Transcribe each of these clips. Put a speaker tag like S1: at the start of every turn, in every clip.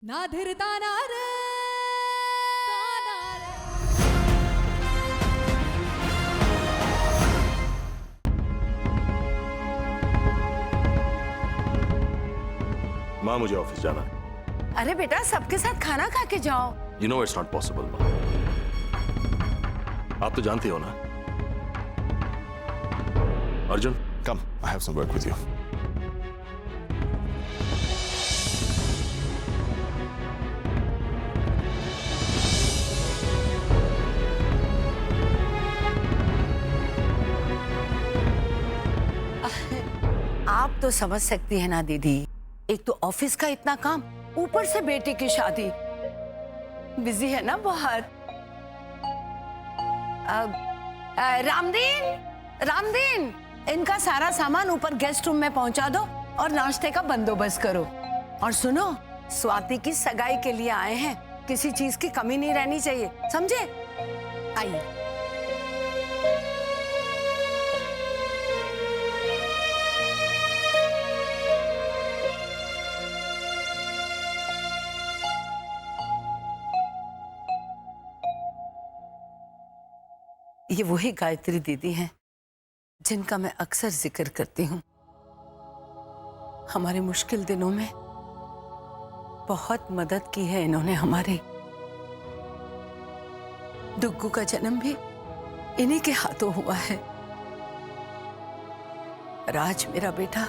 S1: ना धीरता ना रे
S2: माँ मुझे ऑफिस जाना है।
S3: अरे बेटा सबके साथ खाना खा के जाओ।
S2: You know it's not possible, माँ। आप तो जानती हो ना। Arjun, come, I have some work with you.
S3: आप तो समझ सकती है ना दीदी, एक तो ऑफिस का इतना काम, ऊपर से बेटी की शादी, बिजी है ना बहुत। रामदीन, इनका सारा सामान ऊपर गेस्ट रूम में पहुंचा दो और नाश्ते का बंदोबस्त करो। और सुनो, स्वाति की सगाई के लिए आए हैं, किसी चीज की कमी नहीं रहनी चाहिए, समझे? आइए। ये वही गायत्री दीदी हैं जिनका मैं अक्सर जिक्र करती हूँ। हमारे मुश्किल दिनों में बहुत मदद की है इन्होंने हमारी। डुग्गू का जन्म भी इन्हीं के हाथों हुआ है। राज मेरा बेटा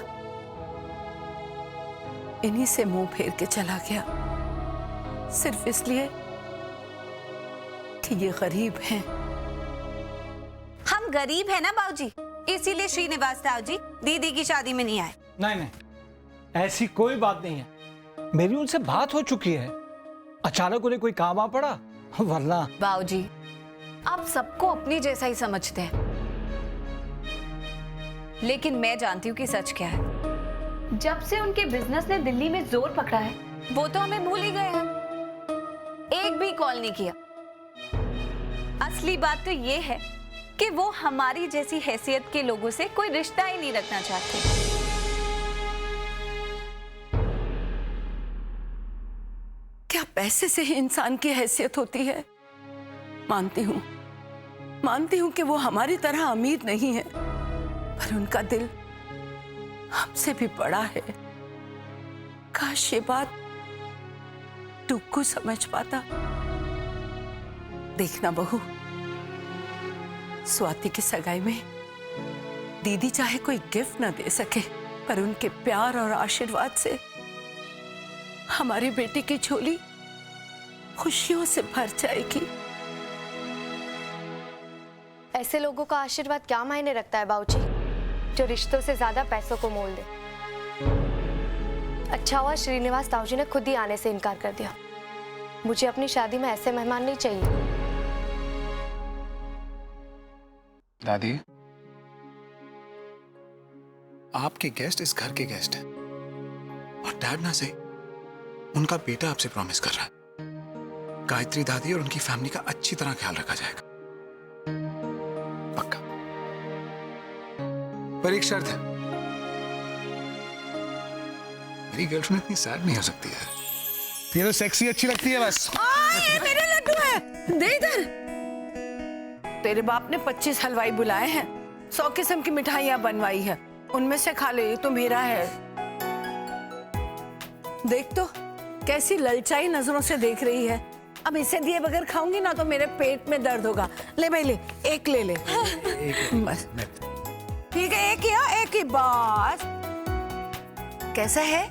S3: इन्हीं से मुंह फेर के चला गया, सिर्फ इसलिए कि ये गरीब हैं।
S4: हम गरीब है ना बाबूजी, इसीलिए श्रीनिवास राव जी दीदी की शादी में नहीं आए।
S5: नहीं, ऐसी कोई बात नहीं है। मेरी उनसे बात हो चुकी है। अचानक उन्हें कोई काम आ पड़ा, वरना।
S4: बाबूजी, आप सबको अपनी जैसा ही समझते हैं, लेकिन मैं जानती हूँ कि सच क्या है। जब से उनके बिजनेस ने दिल्ली में जोर पकड़ा है, वो तो हमें भूल ही गए हैं। एक भी कॉल नहीं किया। असली बात तो ये है कि वो हमारी जैसी हैसियत के लोगों से कोई रिश्ता ही नहीं रखना चाहते।
S3: क्या पैसे से ही इंसान की हैसियत होती है? मानती हूं कि वो हमारी तरह अमीर नहीं है, पर उनका दिल हमसे भी बड़ा है। काश ये बात डुग्गू समझ पाता। देखना बहू, स्वाति की सगाई में दीदी चाहे कोई गिफ्ट ना दे सके, पर उनके प्यार और आशीर्वाद से हमारी बेटी की झोली खुशियों से भर जाएगी।
S6: ऐसे लोगों का आशीर्वाद क्या मायने रखता है बाबूजी, जो रिश्तों से ज्यादा पैसों को मोल दे। अच्छा हुआ श्रीनिवास राव जी ने खुद ही आने से इनकार कर दिया। मुझे अपनी शादी में ऐसे मेहमान नहीं चाहिए।
S7: दादी, आपके गेस्ट इस घर के गेस्ट हैं और डैड ना सही, उनका बेटा आपसे प्रॉमिस कर रहा है गायत्री दादी और उनकी फैमिली का अच्छी तरह ख्याल रखा जाएगा, पक्का। पर एक शर्त है, मेरी गर्लफ्रेंड इतनी सैड नहीं हो सकती है। ये तो सेक्सी अच्छी लगती है बस।
S3: ये मेरे लड्डू है, दे इधर। तेरे बाप ने 25 हलवाई बुलाए हैं, 100 किस्म की मिठाइयां बनवाई है, उनमें से खा ले, ये तो मेरा है। देख तो कैसी ललचाई नजरों से देख रही है। अब इसे दिए बगैर खाऊंगी ना तो मेरे पेट में दर्द होगा। ले भाई ले, एक ले ले। बस ठीक है, एक ही बस। कैसा है?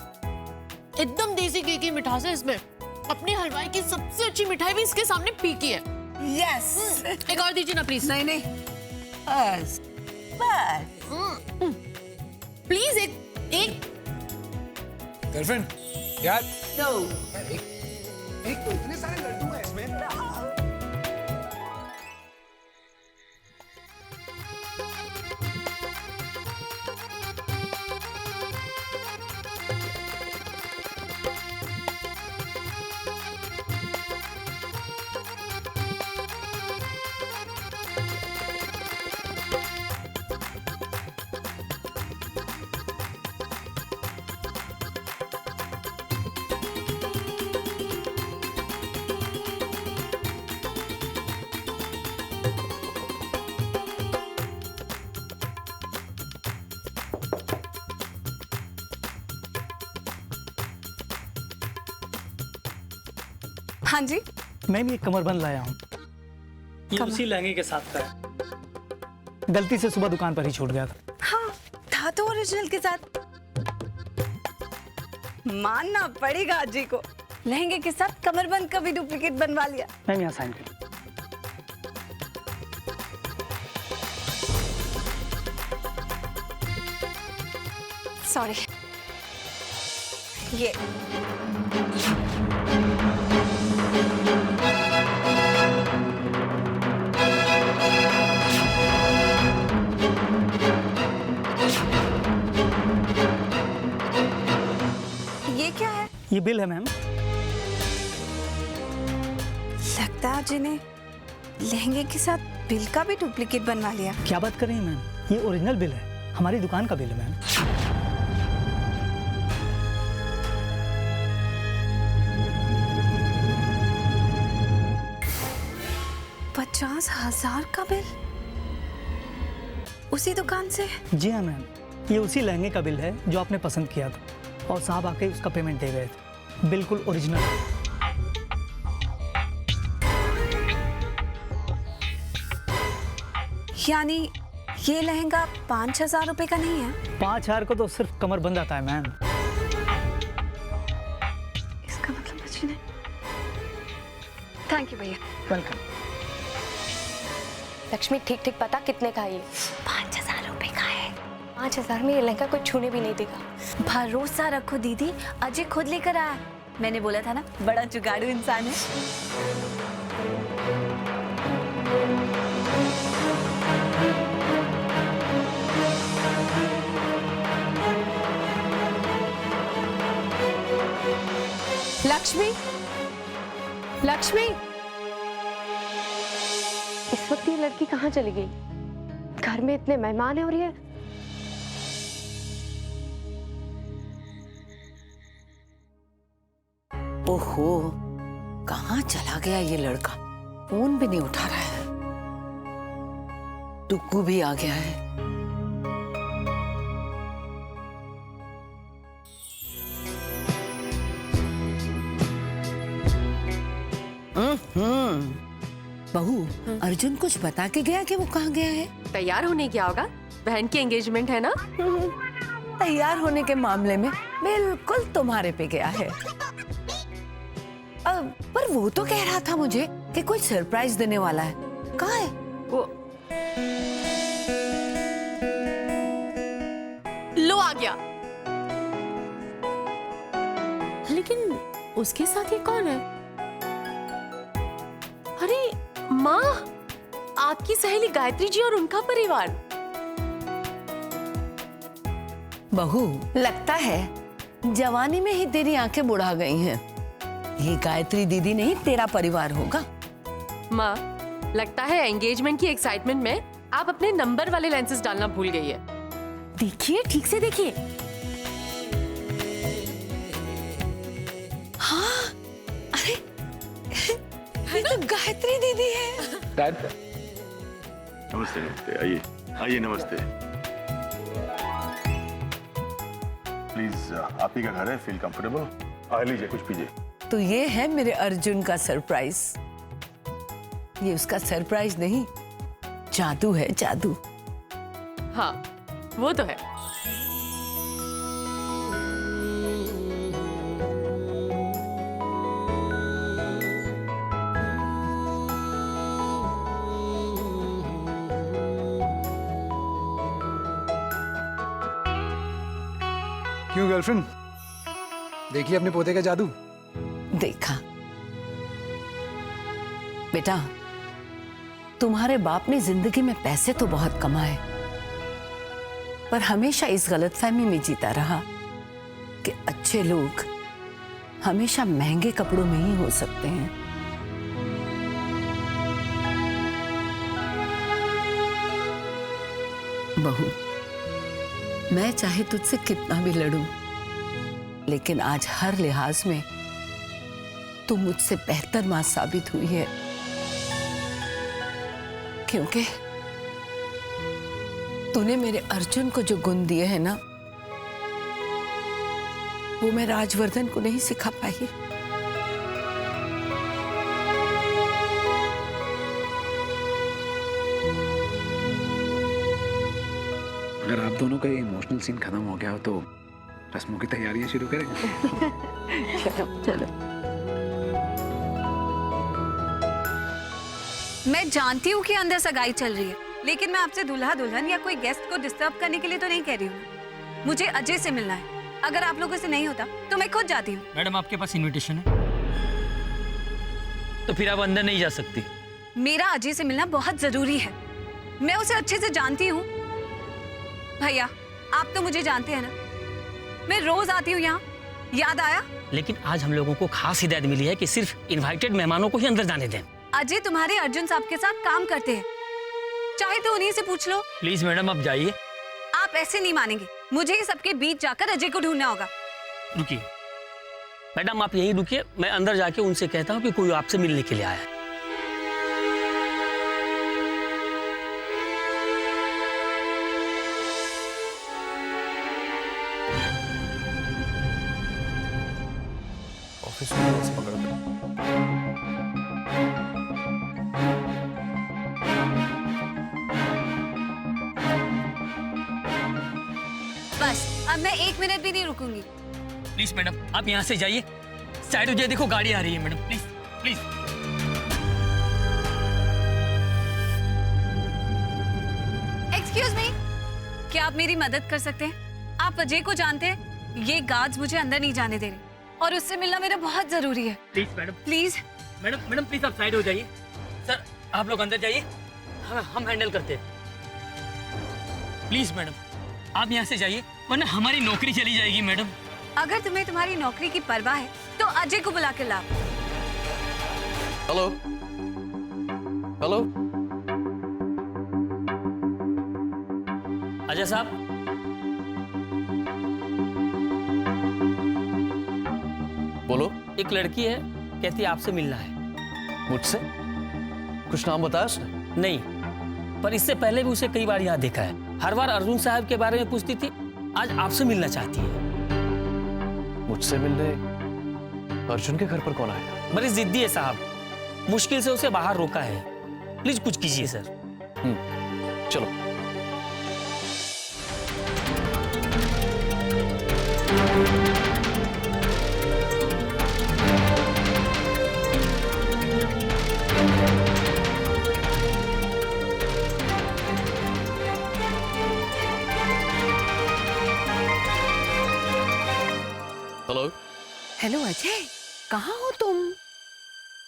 S8: एकदम देसी घी की मिठास है इसमें। अपनी हलवाई की सबसे अच्छी मिठाई भी इसके सामने फीकी है।
S3: यस।
S8: एक और दीजिए ना प्लीज।
S3: नहीं बस
S8: प्लीज एक
S7: गर्लफ्रेंड यार,
S3: दो।
S7: एक तो इतने सारे लड्डू हैं इसमें।
S4: हाँ जी।
S5: मैं भी एक कमरबंद लाया हूँ। ये उसी लहंगे के साथ का है। गलती से सुबह दुकान पर ही छूट गया था।
S4: हाँ, था तो ओरिजिनल के साथ। मानना पड़ेगा अजी को, लहंगे के साथ कमरबंद का भी डुप्लीकेट बनवा लिया।
S5: मैम यहाँ साइन कर।
S4: सॉरी। ये क्या है?
S5: ये बिल है मैम।
S4: लगता है अजी ने लहंगे के साथ बिल का भी डुप्लीकेट बनवा लिया।
S5: क्या बात कर रही हैं मैम? ये ओरिजिनल बिल है, हमारी दुकान का बिल है मैम।
S4: $50,000 का बिल उसी दुकान से?
S5: जी हाँ मैम, ये उसी लहंगे का बिल है जो आपने पसंद किया था, और साहब आके उसका पेमेंट दे गए थे। बिल्कुल ओरिजिनल।
S4: यानी ये लहंगा 5,000 रुपए का नहीं है?
S5: 5,000 को तो सिर्फ कमरबंद आता है मैम।
S4: इसका मतलब अजी ने। थैंक यू भैया।
S5: वेलकम।
S6: लक्ष्मी ठीक ठीक पता कितने का है ये?
S4: 5,000 रुपए का है।
S6: 5,000 में ये लहंगा कोई छूने भी नहीं देगा।
S4: भरोसा रखो दीदी, अजय खुद लेकर आया। मैंने बोला था ना, बड़ा जुगाड़ू इंसान है।
S3: लक्ष्मी, लक्ष्मी,
S6: इस वक्त ये लड़की कहाँ चली गई? घर में इतने मेहमान हैं और ये
S3: ओहो, कहाँ चला गया ये लड़का? फोन भी नहीं उठा रहा है। टुक्कू भी आ गया है। बहू, अर्जुन कुछ बता के गया कि वो कहाँ गया है?
S8: तैयार होने गया होगा, बहन की एंगेजमेंट है ना।
S3: तैयार होने के मामले में बिल्कुल तुम्हारे पे गया है। पर वो तो कह रहा था मुझे कि कोई सरप्राइज देने वाला है। कहाँ है
S8: वो लो आ गया। लेकिन उसके साथ ये कौन है? अरे माँ, आपकी सहेली गायत्री जी और उनका परिवार।
S3: बहू, लगता है जवानी में ही तेरी आंखें बुढ़ा गई हैं। ये गायत्री दीदी नहीं, तेरा परिवार होगा।
S8: माँ, लगता है एंगेजमेंट की एक्साइटमेंट में आप अपने नंबर वाले लेंसेज डालना भूल गई है। देखिए, ठीक से देखिए।
S3: हाँ, अरे ये तो गायत्री दीदी है।
S2: नमस्ते नमस्ते, आइए आइए, नमस्ते। प्लीज, आप ही का घर है, फील कंफर्टेबल। आ लीजिए, कुछ पीजिए।
S3: तो ये है मेरे अर्जुन का सरप्राइज। ये उसका सरप्राइज नहीं, जादू है, जादू।
S8: हाँ, वो तो है।
S7: क्यों गर्लफ्रेंड, देखिए अपने पोते का जादू।
S3: देखा बेटा, तुम्हारे बाप ने जिंदगी में पैसे तो बहुत कमाए, पर हमेशा इस गलतफहमी में जीता रहा कि अच्छे लोग हमेशा महंगे कपड़ों में ही हो सकते हैं। बहू, मैं चाहे तुझसे कितना भी लड़ूं, लेकिन आज हर लिहाज में तू मुझसे बेहतर मां साबित हुई है, क्योंकि तूने मेरे अर्जुन को जो गुण दिए हैं ना, वो मैं राजवर्धन को नहीं सिखा पाई।
S7: अगर आप दोनों का ये इमोशनल सीन खत्म हो गया हो तो रस्मों की तैयारियां शुरू करें।
S4: मैं जानती हूँ कि अंदर सगाई चल रही है, लेकिन मैं आपसे दूल्हा दुल्हन या कोई गेस्ट को डिस्टर्ब करने के लिए तो नहीं कह रही हूँ। मुझे अजय से मिलना है। अगर आप लोगों से नहीं होता तो मैं खुद जाती हूँ।
S1: मैडम आपके पास इनविटेशन है, तो फिर आप अंदर नहीं जा सकती।
S4: मेरा अजय से मिलना बहुत जरूरी है। मैं उसे अच्छे से जानती हूँ। भैया, आप तो मुझे जानते हैं ना, मैं रोज आती हूँ यहाँ। याद आया?
S1: लेकिन आज हम लोगों को खास हिदायत मिली है कि सिर्फ इनवाइटेड मेहमानों को ही अंदर जाने दें।
S4: अजय तुम्हारे अर्जुन साहब के साथ काम करते हैं, चाहे तो उन्हीं से पूछ लो।
S1: प्लीज मैडम आप जाइए।
S4: आप ऐसे नहीं मानेंगे। मुझे ही सबके बीच जाकर अजय को ढूंढना होगा।
S1: रुकिए मैडम, आप यहीं रुकिए, मैं अंदर जाके उनसे कहता हूँ कि कोई आपसे मिलने के लिए आया है।
S2: ऑफिस में बस पकड़ लो।
S4: बस अब मैं 1 मिनट भी नहीं रुकूंगी।
S1: प्लीज मैडम आप यहाँ से जाइए, साइड हो जाइए। देखो गाड़ी आ रही है madam, please please.
S4: Excuse me, क्या आप मेरी मदद कर सकते हैं? आप अजय को जानते हैं? ये गार्ड्स मुझे अंदर नहीं जाने दे रहे और उससे मिलना मेरा बहुत जरूरी है।
S1: Please madam,
S4: please.
S1: Madam please आप साइड हो जाइए। सर आप लोग अंदर जाइए, हम हैंडल करते हैं। प्लीज मैडम आप यहाँ से जाइए, वरना हमारी नौकरी चली जाएगी। मैडम
S4: अगर तुम्हें तुम्हारी नौकरी की परवाह है तो अजय को बुला के लाओ।
S9: हेलो हेलो,
S1: अजय साहब,
S9: बोलो।
S1: एक लड़की है, कहती है आपसे मिलना है।
S9: मुझसे? कुछ नाम बताया उसने?
S1: नहीं, पर इससे पहले भी उसे कई बार यहाँ देखा है। हर बार अर्जुन साहब के बारे में पूछती थी, आज आपसे मिलना चाहती है।
S9: मुझसे मिलने अर्जुन के घर पर कौन आएगा?
S1: बड़ी जिद्दी है साहब, मुश्किल से उसे बाहर रोका है। प्लीज कुछ कीजिए सर।
S9: चलो। हेलो
S3: हेलो अजय, कहाँ हो तुम?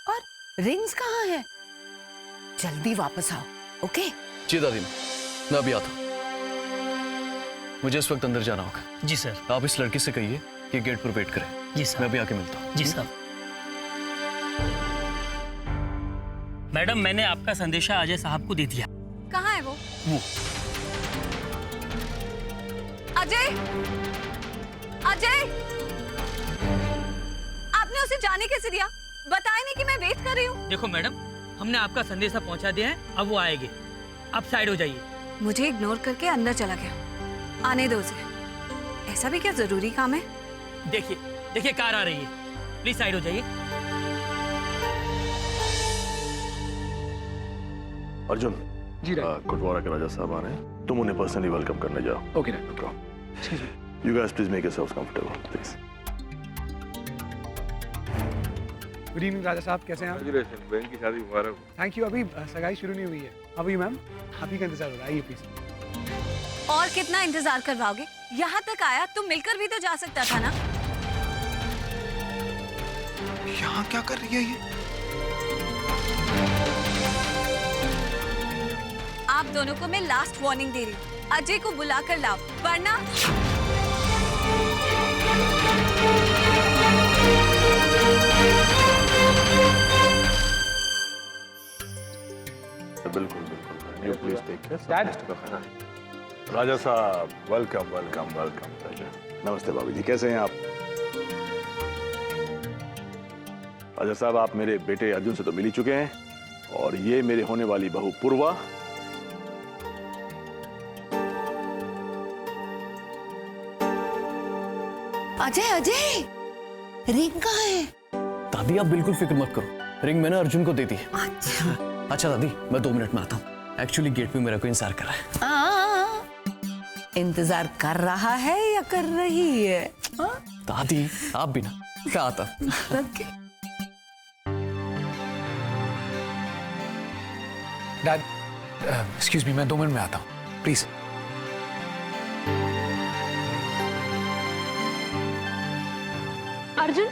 S3: और रिंग्स कहाँ है? जल्दी वापस आओ, ओके?
S9: जी दादी, मैं अभी आता हूँ। मुझे इस वक्त अंदर जाना होगा।
S1: जी सर।
S9: आप इस लड़की से कहिए कि गेट पर वेट करे।
S1: जी सर।
S9: मैं अभी आके मिलता हूँ।
S1: जी सर। मैडम मैंने आपका संदेशा अजय साहब को दे दिया।
S4: कहाँ है वो? अजय, अजय, आपने उसे जाने कैसे दिया? बताया नहीं कि मैं वेट कर रही हूँ।
S1: देखो मैडम, हमने आपका संदेशा पहुंचा दिया है, अब वो आएंगे। आप साइड हो जाइए।
S4: मुझे इग्नोर करके अंदर चला गया। आने दो उसे। ऐसा भी क्या जरूरी काम है?
S1: देखिए देखिए कार आ रही है, प्लीज साइड हो जाइए।
S2: अर्जुन
S7: जी
S2: कोटवारा के राजा साहब आ रहे हैं, तुम उन्हें पर्सनली वेलकम करने जाओ।
S7: Okay
S2: you guys please make yourselves comfortable please.
S10: Good evening राजा साहब, कैसे हैं आप?
S2: बहन की शादी मुबारक हो।
S10: Thank you. अभी सगाई शुरू नहीं हुई है। अभी मैम आप ही का इंतजार हो रहा है, आइए प्लीज।
S4: और कितना इंतजार करवाओगे? यहाँ तक आया, तुम मिलकर भी तो जा सकता था ना।
S7: यहाँ क्या कर रही है ये?
S4: आप दोनों को मैं लास्ट वार्निंग दे रही हूँ। अजय को बुला कर लाओ, वरना
S2: बिल्कुल बिल्कुल। You please take care. राजा साहब वेलकम वेलकम वेलकम। नमस्ते भाभी जी, कैसे हैं आप? राजा साहब आप मेरे बेटे अर्जुन से तो मिल ही चुके हैं, और ये मेरे होने वाली बहू पूर्वा।
S3: अजय अजय, रिंग कहाँ है?
S9: दादी आप बिल्कुल फिक्र मत करो, रिंग मैंने अर्जुन को दे दी है।
S3: अच्छा
S9: अच्छा दादी, मैं 2 मिनट में आता हूँ। एक्चुअली गेट पे मेरा कोई इंतजार कर रहा है।
S3: इंतजार कर रहा है या कर रही है? हाँ?
S9: दादी आप भी ना, मैं आता।
S3: ओके।
S7: डैड एक्सक्यूज मी, मैं 2 मिनट में आता हूँ प्लीज।
S4: अर्जुन,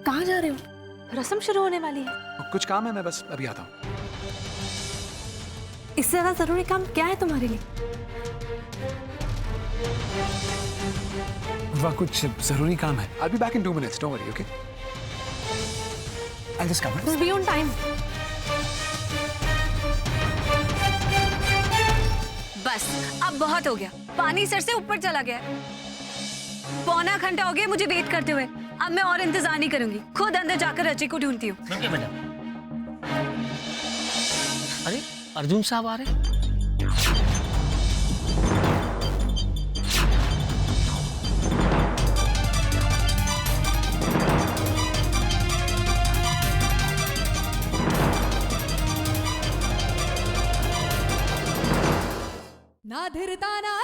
S4: कहाँ जा रहे हो? रस्म शुरू होने वाली है।
S7: कुछ काम है, मैं बस अभी आता हूँ।
S4: इससे ज्यादा जरूरी काम क्या है तुम्हारे लिए?
S7: वह कुछ जरूरी काम है। I'll be back in 2 minutes, don't worry, okay? I'll just come.
S4: Just be on time. बस अब बहुत हो गया, पानी सर से ऊपर चला गया। पौना घंटा हो गया मुझे वेट करते हुए। अब मैं और इंतजार नहीं करूंगी, खुद अंदर जाकर रची को ढूंढती हूँ।
S1: Okay madam. अरे अर्जुन साहब आ रहे हैं।
S11: ना धीरता ना